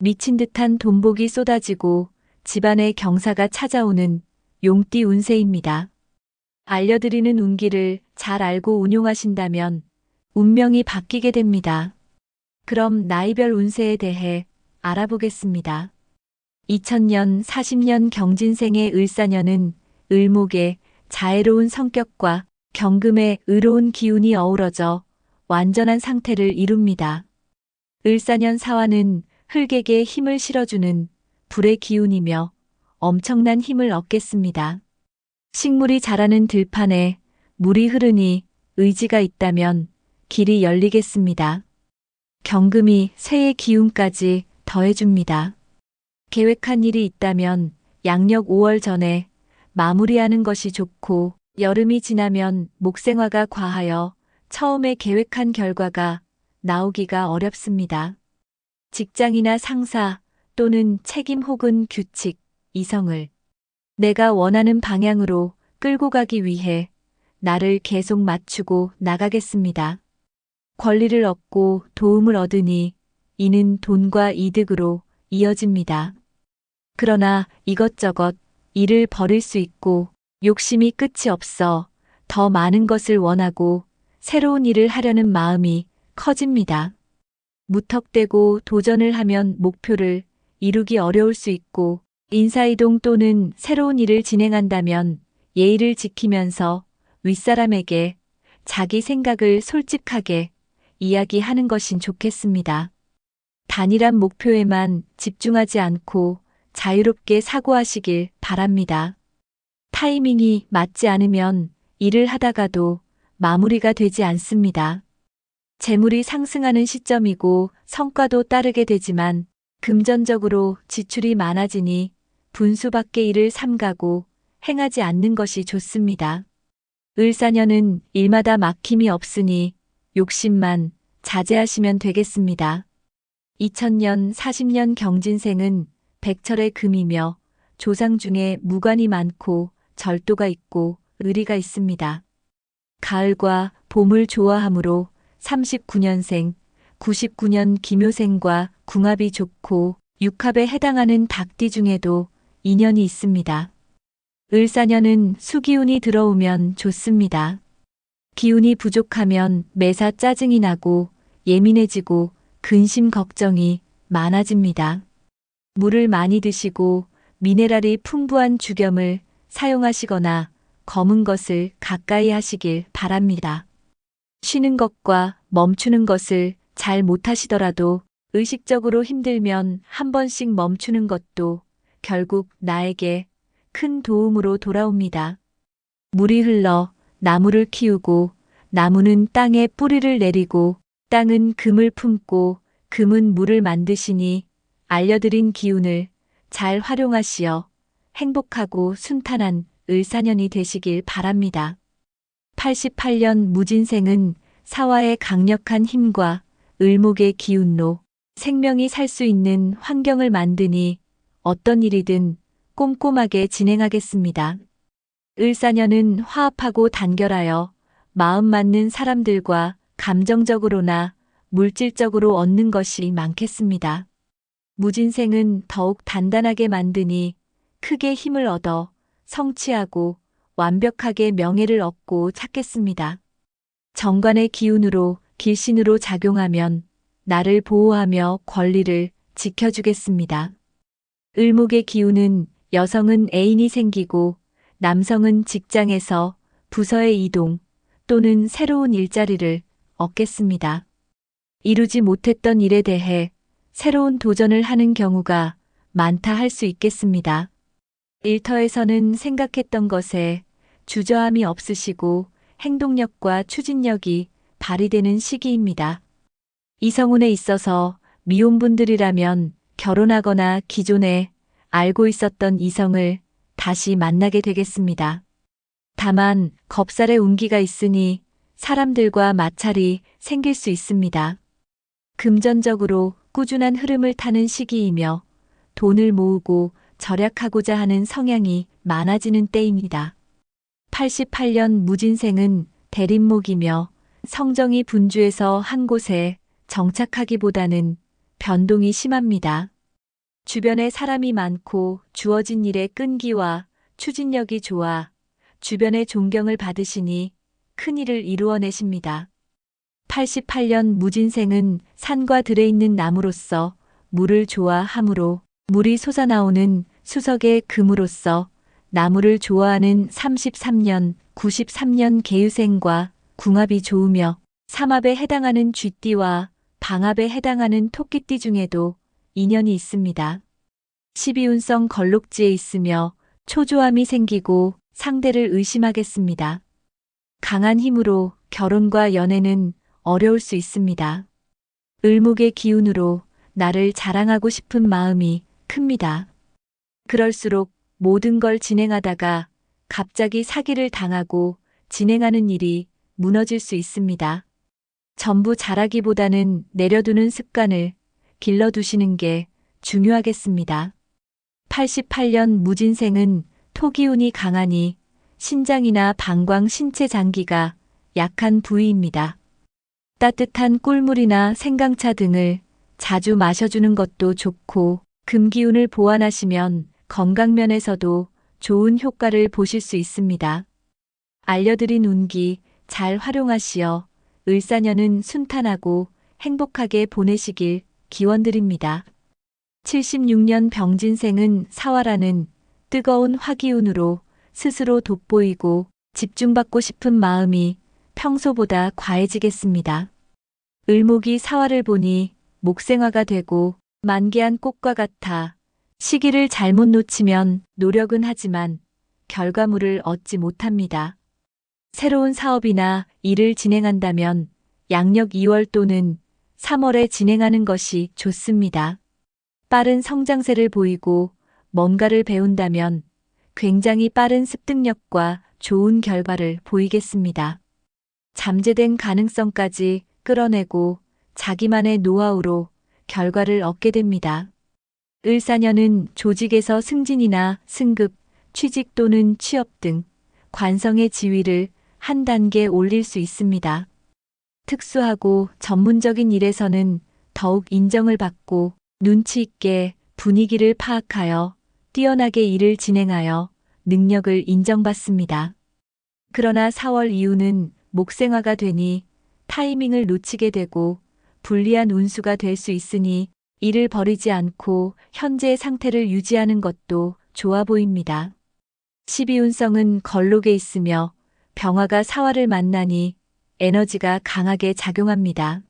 미친 듯한 돈복이 쏟아지고 집안에 경사가 찾아오는 용띠 운세입니다. 알려드리는 운기를 잘 알고 운용하신다면 운명이 바뀌게 됩니다. 그럼 나이별 운세에 대해 알아보겠습니다. 2000년 40년 경진생의 을사년은 을목의 자애로운 성격과 경금의 의로운 기운이 어우러져 완전한 상태를 이룹니다. 을사년 사화는 흙에게 힘을 실어주는 불의 기운이며 엄청난 힘을 얻겠습니다. 식물이 자라는 들판에 물이 흐르니 의지가 있다면 길이 열리겠습니다. 경금이 새의 기운까지 더해줍니다. 계획한 일이 있다면 양력 5월 전에 마무리하는 것이 좋고, 여름이 지나면 목생화가 과하여 처음에 계획한 결과가 나오기가 어렵습니다. 직장이나 상사 또는 책임 혹은 규칙, 이성을 내가 원하는 방향으로 끌고 가기 위해 나를 계속 맞추고 나가겠습니다. 권리를 얻고 도움을 얻으니 이는 돈과 이득으로 이어집니다. 그러나 이것저것 일을 벌일 수 있고 욕심이 끝이 없어 더 많은 것을 원하고 새로운 일을 하려는 마음이 커집니다. 무턱대고 도전을 하면 목표를 이루기 어려울 수 있고, 인사이동 또는 새로운 일을 진행한다면 예의를 지키면서 윗사람에게 자기 생각을 솔직하게 이야기하는 것이 좋겠습니다. 단일한 목표에만 집중하지 않고 자유롭게 사고하시길 바랍니다. 타이밍이 맞지 않으면 일을 하다가도 마무리가 되지 않습니다. 재물이 상승하는 시점이고 성과도 따르게 되지만 금전적으로 지출이 많아지니 분수 밖의 일을 삼가고 행하지 않는 것이 좋습니다. 을사년은 일마다 막힘이 없으니 욕심만 자제하시면 되겠습니다. 2000년 40년 경진생은 백철의 금이며 조상 중에 무관이 많고 절도가 있고 의리가 있습니다. 가을과 봄을 좋아하므로 39년생, 99년 기묘생과 궁합이 좋고 육합에 해당하는 닭띠 중에도 인연이 있습니다. 을사년은 수기운이 들어오면 좋습니다. 기운이 부족하면 매사 짜증이 나고 예민해지고 근심 걱정이 많아집니다. 물을 많이 드시고 미네랄이 풍부한 죽염을 사용하시거나 검은 것을 가까이 하시길 바랍니다. 쉬는 것과 멈추는 것을 잘 못하시더라도 의식적으로 힘들면 한 번씩 멈추는 것도 결국 나에게 큰 도움으로 돌아옵니다. 물이 흘러 나무를 키우고 나무는 땅에 뿌리를 내리고 땅은 금을 품고 금은 물을 만드시니 알려드린 기운을 잘 활용하시어 행복하고 순탄한 을사년이 되시길 바랍니다. 88년 무진생은 사화의 강력한 힘과 을목의 기운로 생명이 살 수 있는 환경을 만드니 어떤 일이든 꼼꼼하게 진행하겠습니다. 을사년은 화합하고 단결하여 마음 맞는 사람들과 감정적으로나 물질적으로 얻는 것이 많겠습니다. 무진생은 더욱 단단하게 만드니 크게 힘을 얻어 성취하고 완벽하게 명예를 얻고 찾겠습니다. 정관의 기운으로 길신으로 작용하면 나를 보호하며 권리를 지켜주겠습니다. 을목의 기운은 여성은 애인이 생기고 남성은 직장에서 부서의 이동 또는 새로운 일자리를 얻겠습니다. 이루지 못했던 일에 대해 새로운 도전을 하는 경우가 많다 할 수 있겠습니다. 일터에서는 생각했던 것에 주저함이 없으시고 행동력과 추진력이 발휘되는 시기입니다. 이성운에 있어서 미혼분들이라면 결혼하거나 기존에 알고 있었던 이성을 다시 만나게 되겠습니다. 다만 겁살의 운기가 있으니 사람들과 마찰이 생길 수 있습니다. 금전적으로 꾸준한 흐름을 타는 시기이며 돈을 모으고 절약하고자 하는 성향이 많아지는 때입니다. 88년 무진생은 대립목이며 성정이 분주해서 한 곳에 정착하기보다는 변동이 심합니다. 주변에 사람이 많고 주어진 일의 끈기와 추진력이 좋아 주변의 존경을 받으시니 큰 일을 이루어내십니다. 88년 무진생은 산과 들에 있는 나무로서 물을 좋아하므로 물이 솟아나오는 수석의 금으로서 나무를 좋아하는 33년, 93년 계유생과 궁합이 좋으며 삼합에 해당하는 쥐띠와 방합에 해당하는 토끼띠 중에도 인연이 있습니다. 12운성 걸록지에 있으며 초조함이 생기고 상대를 의심하겠습니다. 강한 힘으로 결혼과 연애는 어려울 수 있습니다. 을목의 기운으로 나를 자랑하고 싶은 마음이 큽니다. 그럴수록 모든 걸 진행하다가 갑자기 사기를 당하고 진행하는 일이 무너질 수 있습니다. 전부 잘하기보다는 내려두는 습관을 길러두시는 게 중요하겠습니다. 88년 무진생은 토기운이 강하니 신장이나 방광 신체 장기가 약한 부위입니다. 따뜻한 꿀물이나 생강차 등을 자주 마셔주는 것도 좋고 금기운을 보완하시면 건강면에서도 좋은 효과를 보실 수 있습니다. 알려드린 운기 잘 활용하시어 을사년은 순탄하고 행복하게 보내시길 기원드립니다. 76년 병진생은 사화라는 뜨거운 화기운으로 스스로 돋보이고 집중받고 싶은 마음이 평소보다 과해지겠습니다. 을목이 사화를 보니 목생화가 되고 만개한 꽃과 같아 시기를 잘못 놓치면 노력은 하지만 결과물을 얻지 못합니다. 새로운 사업이나 일을 진행한다면 양력 2월 또는 3월에 진행하는 것이 좋습니다. 빠른 성장세를 보이고 뭔가를 배운다면 굉장히 빠른 습득력과 좋은 결과를 보이겠습니다. 잠재된 가능성까지 끌어내고 자기만의 노하우로 결과를 얻게 됩니다. 을사년은 조직에서 승진이나 승급, 취직 또는 취업 등 관성의 지위를 한 단계 올릴 수 있습니다. 특수하고 전문적인 일에서는 더욱 인정을 받고 눈치 있게 분위기를 파악하여 뛰어나게 일을 진행하여 능력을 인정받습니다. 그러나 4월 이후는 목생화가 되니 타이밍을 놓치게 되고 불리한 운수가 될 수 있으니 일을 버리지 않고 현재의 상태를 유지하는 것도 좋아 보입니다. 12운성은 걸록에 있으며 병화가 사화를 만나니 에너지가 강하게 작용합니다.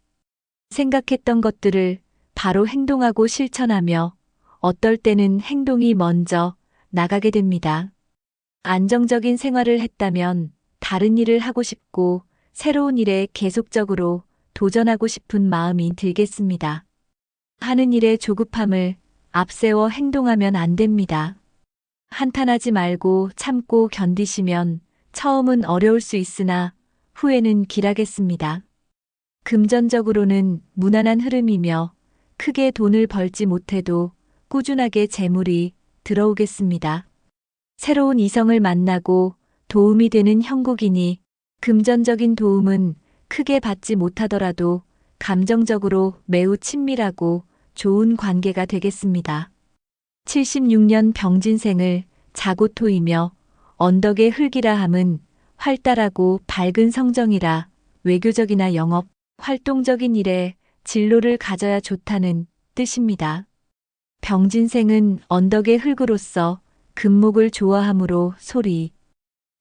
생각했던 것들을 바로 행동하고 실천하며 어떨 때는 행동이 먼저 나가게 됩니다. 안정적인 생활을 했다면 다른 일을 하고 싶고 새로운 일에 계속적으로 도전하고 싶은 마음이 들겠습니다. 하는 일에 조급함을 앞세워 행동하면 안 됩니다. 한탄하지 말고 참고 견디시면 처음은 어려울 수 있으나 후에는 길하겠습니다. 금전적으로는 무난한 흐름이며 크게 돈을 벌지 못해도 꾸준하게 재물이 들어오겠습니다. 새로운 이성을 만나고 도움이 되는 형국이니 금전적인 도움은 크게 받지 못하더라도 감정적으로 매우 친밀하고 좋은 관계가 되겠습니다. 76년 병진생을 자고토이며 언덕의 흙이라 함은 활달하고 밝은 성정이라 외교적이나 영업, 활동적인 일에 진로를 가져야 좋다는 뜻입니다. 병진생은 언덕의 흙으로서 금목을 좋아하므로 소리,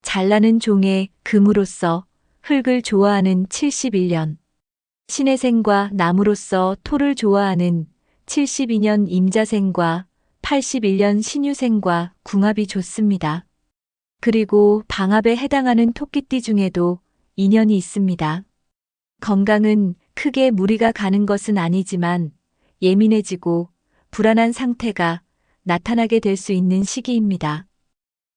잘나는 종의 금으로서 흙을 좋아하는 71년, 신해생과 나무로서 토를 좋아하는 72년 임자생과 81년 신유생과 궁합이 좋습니다. 그리고 방합에 해당하는 토끼띠 중에도 인연이 있습니다. 건강은 크게 무리가 가는 것은 아니지만 예민해지고 불안한 상태가 나타나게 될 수 있는 시기입니다.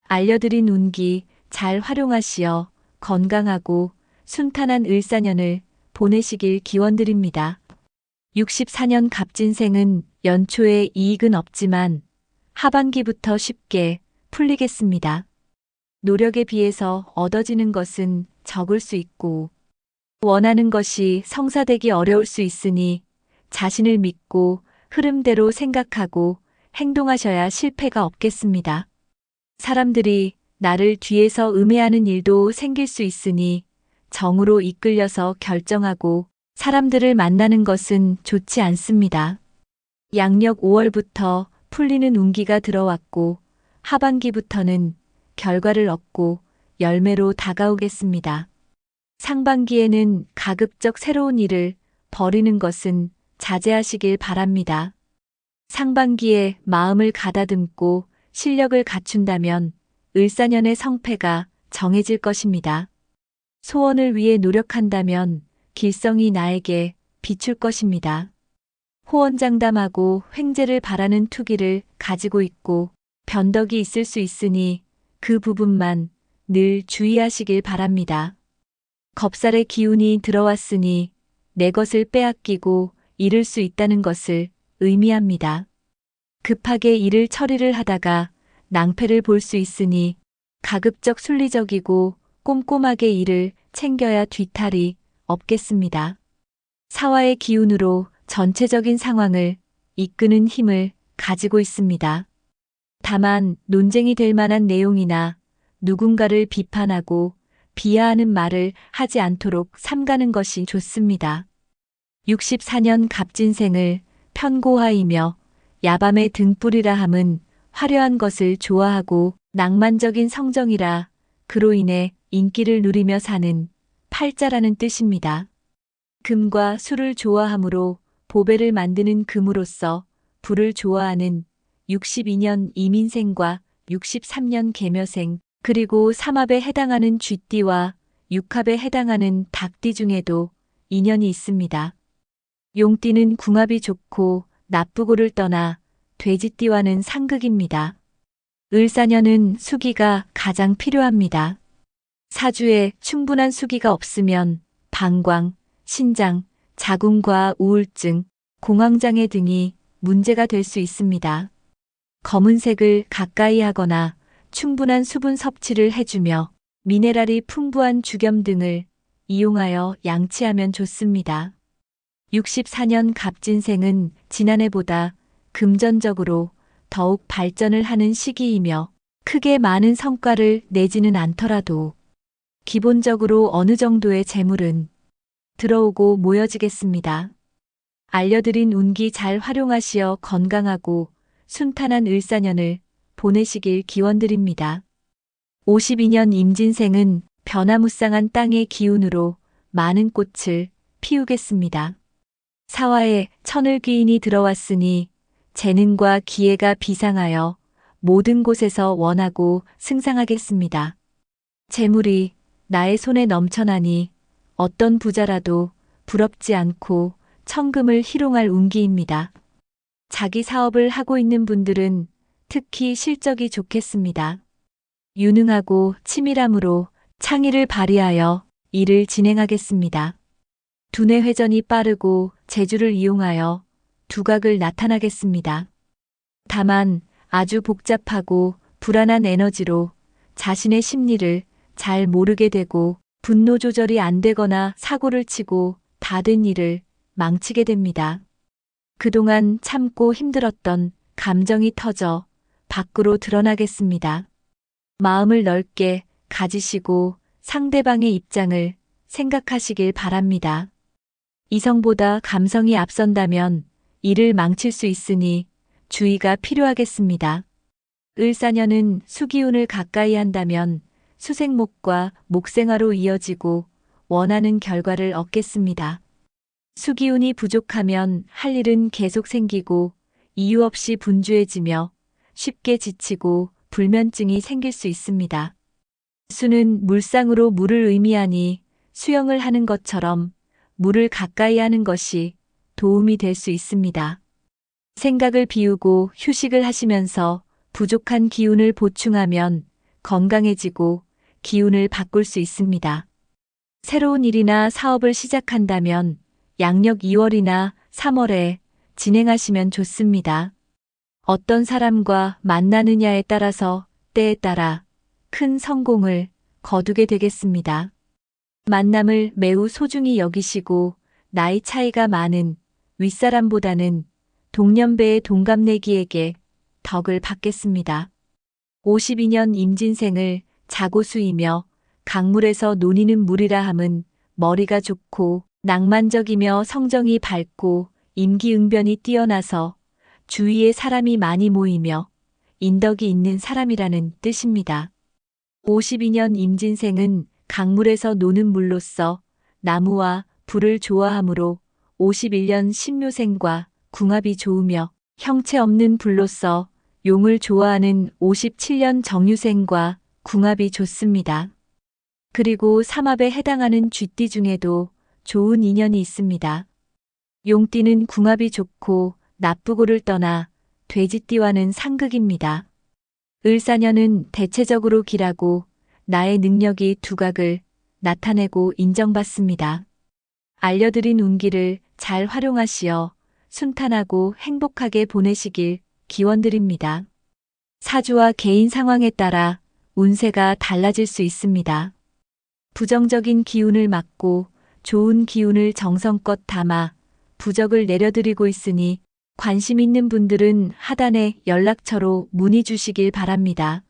알려드린 운기 잘 활용하시어 건강하고 순탄한 을사년을 보내시길 기원드립니다. 64년 갑진생은 연초에 이익은 없지만 하반기부터 쉽게 풀리겠습니다. 노력에 비해서 얻어지는 것은 적을 수 있고 원하는 것이 성사되기 어려울 수 있으니 자신을 믿고 흐름대로 생각하고 행동하셔야 실패가 없겠습니다. 사람들이 나를 뒤에서 음해하는 일도 생길 수 있으니 정으로 이끌려서 결정하고 사람들을 만나는 것은 좋지 않습니다. 양력 5월부터 풀리는 운기가 들어왔고 하반기부터는 결과를 얻고 열매로 다가오겠습니다. 상반기에는 가급적 새로운 일을 벌이는 것은 자제하시길 바랍니다. 상반기에 마음을 가다듬고 실력을 갖춘다면 을사년의 성패가 정해질 것입니다. 소원을 위해 노력한다면 길성이 나에게 비출 것입니다. 호언장담하고 횡재를 바라는 투기를 가지고 있고 변덕이 있을 수 있으니 그 부분만 늘 주의하시길 바랍니다. 겁살의 기운이 들어왔으니 내 것을 빼앗기고 잃을 수 있다는 것을 의미합니다. 급하게 일을 처리를 하다가 낭패를 볼 수 있으니 가급적 순리적이고 꼼꼼하게 일을 챙겨야 뒤탈이 없겠습니다. 사화의 기운으로 전체적인 상황을 이끄는 힘을 가지고 있습니다. 다만 논쟁이 될 만한 내용이나 누군가를 비판하고 비하하는 말을 하지 않도록 삼가는 것이 좋습니다. 64년 갑진생을 편고하이며 야밤의 등불이라 함은 화려한 것을 좋아하고 낭만적인 성정이라 그로 인해 인기를 누리며 사는 팔자라는 뜻입니다. 금과 술을 좋아하므로 보배를 만드는 금으로서 불을 좋아하는 62년 이민생과 63년 계묘생 그리고 삼합에 해당하는 쥐띠와 육합에 해당하는 닭띠 중에도 인연이 있습니다. 용띠는 궁합이 좋고 나쁘고를 떠나 돼지띠와는 상극입니다. 을사년은 수기가 가장 필요합니다. 사주에 충분한 수기가 없으면 방광, 신장, 자궁과 우울증, 공황장애 등이 문제가 될 수 있습니다. 검은색을 가까이 하거나 충분한 수분 섭취를 해주며 미네랄이 풍부한 죽염 등을 이용하여 양치하면 좋습니다. 64년 갑진생은 지난해보다 금전적으로 더욱 발전을 하는 시기이며 크게 많은 성과를 내지는 않더라도 기본적으로 어느 정도의 재물은 들어오고 모여지겠습니다. 알려드린 운기 잘 활용하시어 건강하고 순탄한 을사년을 보내시길 기원드립니다. 52년 임진생은 변화무쌍한 땅의 기운으로 많은 꽃을 피우겠습니다. 사화에 천을귀인이 들어왔으니 재능과 기회가 비상하여 모든 곳에서 원하고 승상하겠습니다. 재물이 나의 손에 넘쳐나니 어떤 부자라도 부럽지 않고 천금을 희롱할 운기입니다. 자기 사업을 하고 있는 분들은 특히 실적이 좋겠습니다. 유능하고 치밀함으로 창의를 발휘하여 일을 진행하겠습니다. 두뇌 회전이 빠르고 재주를 이용하여 두각을 나타나겠습니다. 다만 아주 복잡하고 불안한 에너지로 자신의 심리를 잘 모르게 되고 분노 조절이 안 되거나 사고를 치고 다 된 일을 망치게 됩니다. 그동안 참고 힘들었던 감정이 터져 밖으로 드러나겠습니다. 마음을 넓게 가지시고 상대방의 입장을 생각하시길 바랍니다. 이성보다 감성이 앞선다면 일을 망칠 수 있으니 주의가 필요하겠습니다. 을사년은 수기운을 가까이 한다면 수생목과 목생화로 이어지고 원하는 결과를 얻겠습니다. 수기운이 부족하면 할 일은 계속 생기고 이유 없이 분주해지며 쉽게 지치고 불면증이 생길 수 있습니다. 수는 물상으로 물을 의미하니 수영을 하는 것처럼 물을 가까이 하는 것이 도움이 될 수 있습니다. 생각을 비우고 휴식을 하시면서 부족한 기운을 보충하면 건강해지고 기운을 바꿀 수 있습니다. 새로운 일이나 사업을 시작한다면 양력 2월이나 3월에 진행하시면 좋습니다. 어떤 사람과 만나느냐에 따라서 때에 따라 큰 성공을 거두게 되겠습니다. 만남을 매우 소중히 여기시고 나이 차이가 많은 윗사람보다는 동년배의 동갑내기에게 덕을 받겠습니다. 52년 임진생을 자고수이며 강물에서 논이는 물이라 함은 머리가 좋고 낭만적이며 성정이 밝고 임기응변이 뛰어나서 주위에 사람이 많이 모이며 인덕이 있는 사람이라는 뜻입니다. 52년 임진생은 강물에서 노는 물로서 나무와 불을 좋아하므로 51년 신묘생과 궁합이 좋으며 형체 없는 불로서 용을 좋아하는 57년 정유생과 궁합이 좋습니다. 그리고 삼합에 해당하는 쥐띠 중에도 좋은 인연이 있습니다. 용띠는 궁합이 좋고 나쁘고를 떠나 돼지띠와는 상극입니다. 을사년은 대체적으로 길하고 나의 능력이 두각을 나타내고 인정받습니다. 알려드린 운기를 잘 활용하시어 순탄하고 행복하게 보내시길 기원드립니다. 사주와 개인 상황에 따라 운세가 달라질 수 있습니다. 부정적인 기운을 막고 좋은 기운을 정성껏 담아 부적을 내려드리고 있으니 관심 있는 분들은 하단의 연락처로 문의 주시길 바랍니다.